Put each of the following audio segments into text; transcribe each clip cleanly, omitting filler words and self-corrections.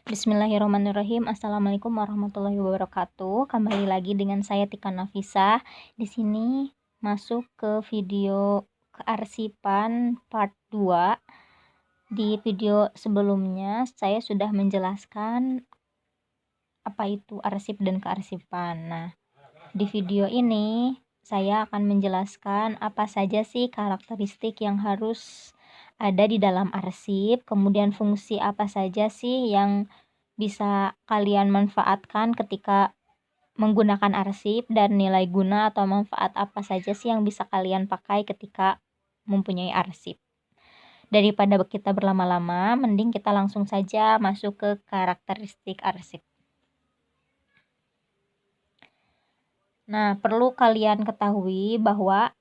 Bismillahirrahmanirrahim. Assalamualaikum warahmatullahi wabarakatuh. Kembali lagi dengan saya Tika Nafisa. Di sini masuk ke video kearsipan part 2. Di video sebelumnya saya sudah menjelaskan apa itu arsip dan kearsipan. Nah, di video ini saya akan menjelaskan apa saja sih karakteristik yang harus ada di dalam arsip, kemudian fungsi apa saja sih yang bisa kalian manfaatkan ketika menggunakan arsip, dan nilai guna atau manfaat apa saja sih yang bisa kalian pakai ketika mempunyai arsip. Daripada kita berlama-lama, mending kita langsung saja masuk ke karakteristik arsip. Nah, perlu kalian ketahui bahwa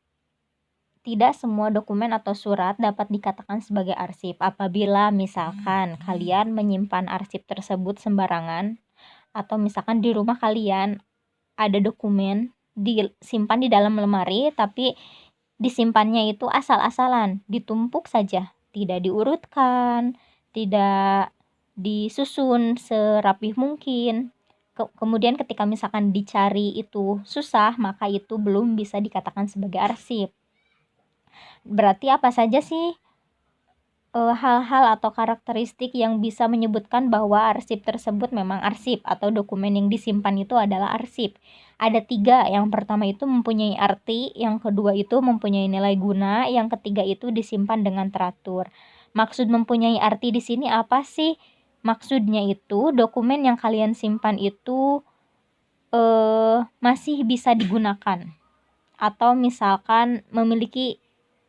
tidak semua dokumen atau surat dapat dikatakan sebagai arsip. Apabila misalkan kalian menyimpan arsip tersebut sembarangan, atau misalkan di rumah kalian ada dokumen disimpan di dalam lemari, tapi disimpannya itu asal-asalan, ditumpuk saja, tidak diurutkan, tidak disusun serapih mungkin. Kemudian ketika misalkan dicari itu susah, maka itu belum bisa dikatakan sebagai arsip. Berarti apa saja sih hal-hal atau karakteristik yang bisa menyebutkan bahwa arsip tersebut memang arsip atau dokumen yang disimpan itu adalah arsip? Ada 3. Yang pertama itu mempunyai arti, yang kedua itu mempunyai nilai guna, yang ketiga itu disimpan dengan teratur. Maksud mempunyai arti di sini apa sih? Maksudnya itu dokumen yang kalian simpan itu masih bisa digunakan, atau misalkan memiliki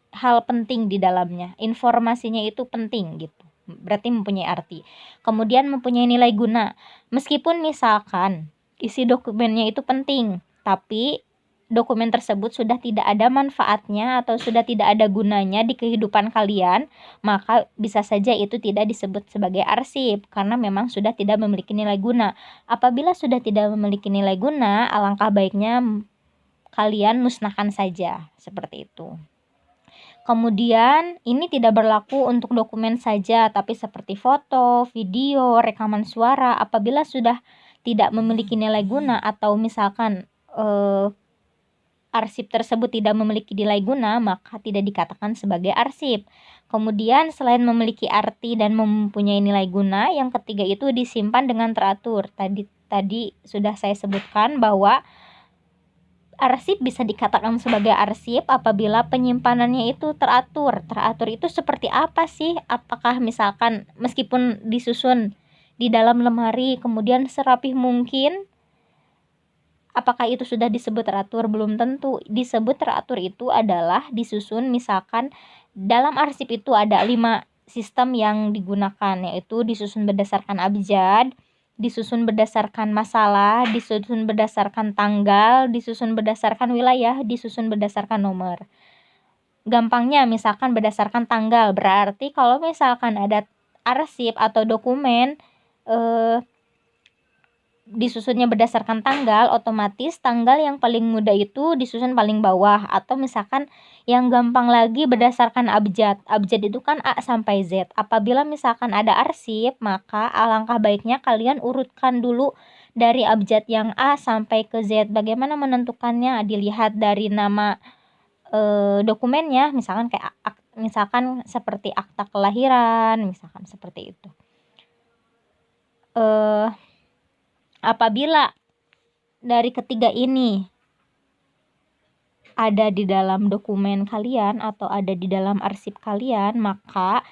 hal penting di dalamnya, informasinya itu penting gitu, berarti mempunyai arti. Kemudian mempunyai nilai guna, meskipun misalkan isi dokumennya itu penting, tapi dokumen tersebut sudah tidak ada manfaatnya atau sudah tidak ada gunanya di kehidupan kalian, maka bisa saja itu tidak disebut sebagai arsip karena memang sudah tidak memiliki nilai guna. Apabila sudah tidak memiliki nilai guna, alangkah baiknya kalian musnahkan saja, seperti itu. Kemudian ini tidak berlaku untuk dokumen saja, tapi seperti foto, video, rekaman suara. Apabila sudah tidak memiliki nilai guna atau misalkan arsip tersebut tidak memiliki nilai guna, maka tidak dikatakan sebagai arsip. Kemudian selain memiliki arti dan mempunyai nilai guna, yang ketiga itu disimpan dengan teratur. Tadi sudah saya sebutkan bahwa arsip bisa dikatakan sebagai arsip apabila penyimpanannya itu teratur. Teratur itu seperti apa sih? Apakah misalkan meskipun disusun di dalam lemari kemudian serapih mungkin, apakah itu sudah disebut teratur? Belum tentu. Disebut teratur itu adalah disusun, misalkan dalam arsip itu ada 5 sistem yang digunakan, yaitu disusun berdasarkan abjad, disusun berdasarkan masalah, disusun berdasarkan tanggal, disusun berdasarkan wilayah, disusun berdasarkan nomor. Gampangnya misalkan berdasarkan tanggal, berarti kalau misalkan ada arsip atau dokumen disusunnya berdasarkan tanggal, otomatis tanggal yang paling mudah itu disusun paling bawah, atau misalkan yang gampang lagi berdasarkan abjad. Abjad itu kan A sampai Z. Apabila misalkan ada arsip, maka alangkah baiknya kalian urutkan dulu dari abjad yang A sampai ke Z. Bagaimana menentukannya? Dilihat dari nama dokumennya, misalkan seperti akta kelahiran, misalkan seperti itu. Apabila dari ketiga ini ada di dalam dokumen kalian atau ada di dalam arsip kalian, maka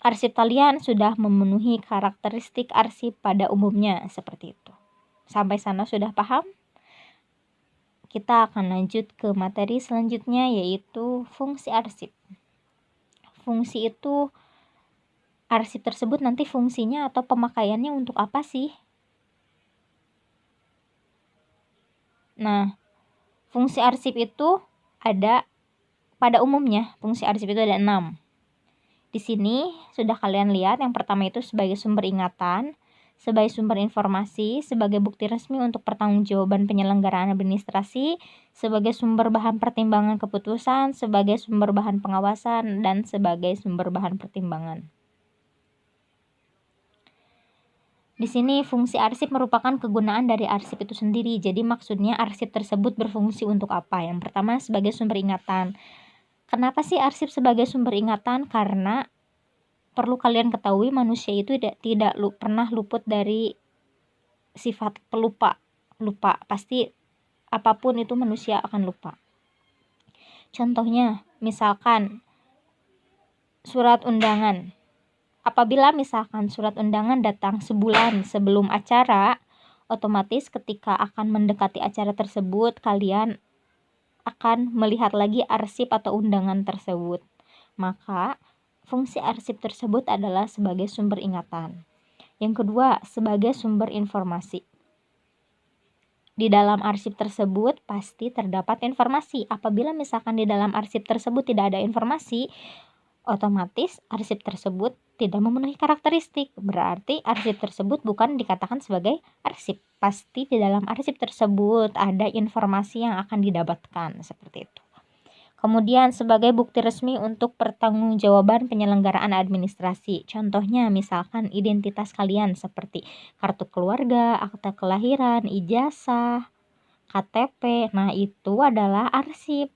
arsip kalian sudah memenuhi karakteristik arsip pada umumnya, seperti itu. Sampai sana sudah paham? Kita akan lanjut ke materi selanjutnya, yaitu fungsi arsip. Fungsi itu, arsip tersebut nanti fungsinya atau pemakaiannya untuk apa sih? Nah, fungsi arsip itu ada, pada umumnya fungsi arsip itu ada 6. Di sini sudah kalian lihat, yang pertama itu sebagai sumber ingatan, sebagai sumber informasi, sebagai bukti resmi untuk pertanggungjawaban penyelenggaraan administrasi, sebagai sumber bahan pertimbangan keputusan, sebagai sumber bahan pengawasan, dan sebagai sumber bahan pertimbangan. Di sini fungsi arsip merupakan kegunaan dari arsip itu sendiri. Jadi maksudnya arsip tersebut berfungsi untuk apa? Yang pertama sebagai sumber ingatan. Kenapa sih arsip sebagai sumber ingatan? Karena perlu kalian ketahui manusia itu tidak pernah luput dari sifat pelupa. Lupa, pasti apapun itu manusia akan lupa. Contohnya, misalkan surat undangan. Apabila misalkan surat undangan datang sebulan sebelum acara, otomatis ketika akan mendekati acara tersebut, kalian akan melihat lagi arsip atau undangan tersebut. Maka, fungsi arsip tersebut adalah sebagai sumber ingatan. Yang kedua, sebagai sumber informasi. Di dalam arsip tersebut pasti terdapat informasi. Apabila misalkan di dalam arsip tersebut tidak ada informasi, otomatis arsip tersebut tidak memenuhi karakteristik. Berarti arsip tersebut bukan dikatakan sebagai arsip. Pasti di dalam arsip tersebut ada informasi yang akan didapatkan, seperti itu. Kemudian sebagai bukti resmi untuk pertanggungjawaban penyelenggaraan administrasi. Contohnya misalkan identitas kalian seperti kartu keluarga, akta kelahiran, ijazah, KTP. Nah, itu adalah arsip.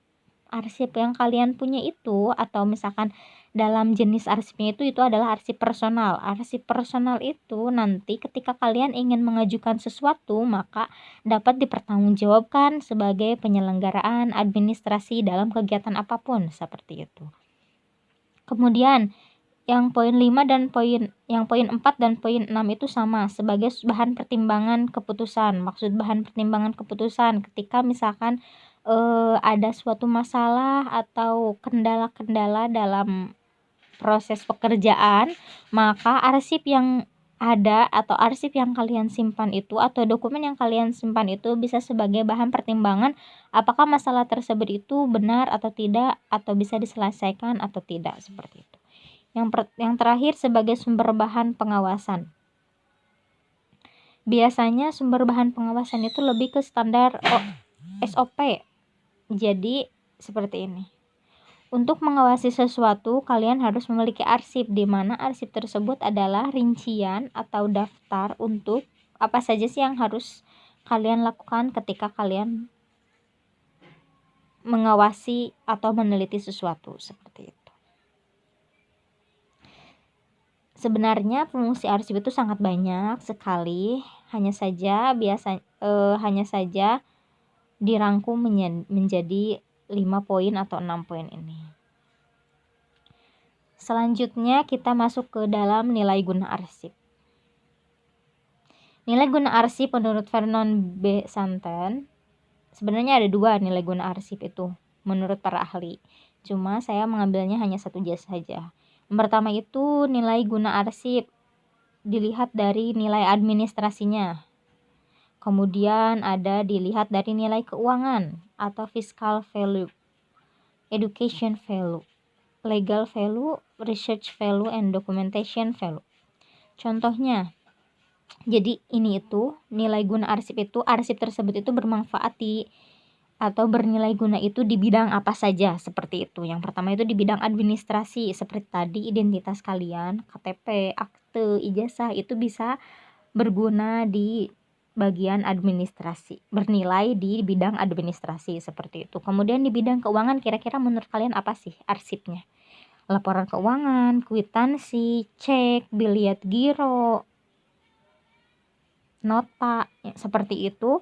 Arsip yang kalian punya itu, atau misalkan dalam jenis arsipnya itu adalah arsip personal. Arsip personal itu nanti ketika kalian ingin mengajukan sesuatu, maka dapat dipertanggungjawabkan sebagai penyelenggaraan administrasi dalam kegiatan apapun, seperti itu. Kemudian yang poin 5 dan poin 4 dan poin 6 itu sama sebagai bahan pertimbangan keputusan. Maksud bahan pertimbangan keputusan ketika misalkan ada suatu masalah atau kendala-kendala dalam proses pekerjaan, maka arsip yang ada atau arsip yang kalian simpan itu atau dokumen yang kalian simpan itu bisa sebagai bahan pertimbangan apakah masalah tersebut itu benar atau tidak, atau bisa diselesaikan atau tidak, seperti itu. Yang terakhir sebagai sumber bahan pengawasan. Biasanya sumber bahan pengawasan itu lebih ke standar SOP. Jadi seperti ini. Untuk mengawasi sesuatu, kalian harus memiliki arsip, di mana arsip tersebut adalah rincian atau daftar untuk apa saja sih yang harus kalian lakukan ketika kalian mengawasi atau meneliti sesuatu, seperti itu. Sebenarnya fungsi arsip itu sangat banyak sekali, hanya saja dirangkum menjadi 5 poin atau 6 poin ini. Selanjutnya kita masuk ke dalam nilai guna arsip. Nilai guna arsip menurut Vernon B. Santen, sebenarnya ada 2 nilai guna arsip itu menurut para ahli. Cuma saya mengambilnya hanya satu saja. Yang pertama itu nilai guna arsip dilihat dari nilai administrasinya. Kemudian ada dilihat dari nilai keuangan atau fiscal value, education value, legal value, research value, and documentation value. Contohnya, jadi ini itu nilai guna arsip itu, arsip tersebut itu bermanfaat atau bernilai guna itu di bidang apa saja, seperti itu. Yang pertama itu di bidang administrasi, seperti tadi identitas kalian, KTP, akte, ijazah itu bisa berguna di bagian administrasi, bernilai di bidang administrasi, seperti itu. Kemudian di bidang keuangan, kira-kira menurut kalian apa sih arsipnya? Laporan keuangan, kwitansi, cek, biliet giro, nota, seperti itu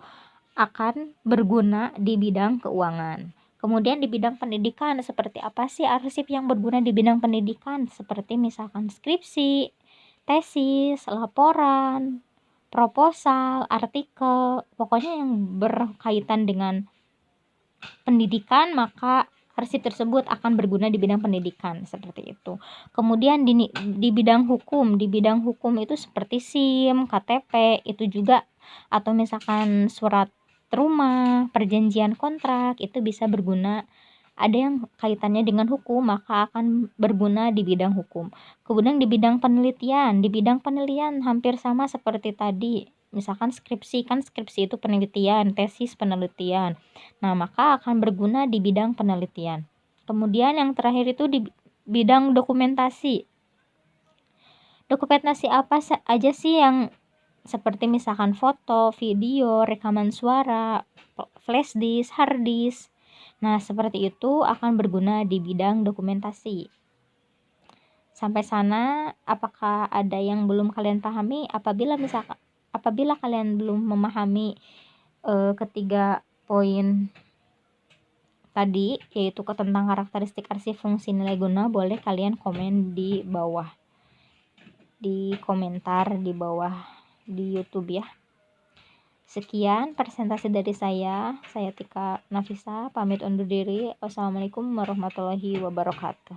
akan berguna di bidang keuangan. Kemudian di bidang pendidikan, seperti apa sih arsip yang berguna di bidang pendidikan? Seperti misalkan skripsi, tesis, laporan, proposal, artikel, pokoknya yang berkaitan dengan pendidikan, maka arsip tersebut akan berguna di bidang pendidikan, seperti itu. Kemudian di bidang hukum, itu seperti SIM, KTP, itu juga, atau misalkan surat rumah, perjanjian kontrak, itu bisa berguna. Ada yang kaitannya dengan hukum, maka akan berguna di bidang hukum. Kemudian di bidang penelitian hampir sama seperti tadi. Misalkan skripsi, kan skripsi itu penelitian, tesis penelitian. Nah, maka akan berguna di bidang penelitian. Kemudian yang terakhir itu di bidang dokumentasi. Dokumentasi apa aja sih yang seperti misalkan foto, video, rekaman suara, flash disk, hard disk. Nah, seperti itu akan berguna di bidang dokumentasi. Sampai sana, apakah ada yang belum kalian pahami? Apabila kalian belum memahami ketiga poin tadi, yaitu tentang karakteristik arsip, fungsi, nilai guna, boleh kalian komen di bawah, di komentar di bawah di YouTube ya. Sekian presentasi dari saya Tika Nafisa, pamit undur diri. Wassalamualaikum warahmatullahi wabarakatuh.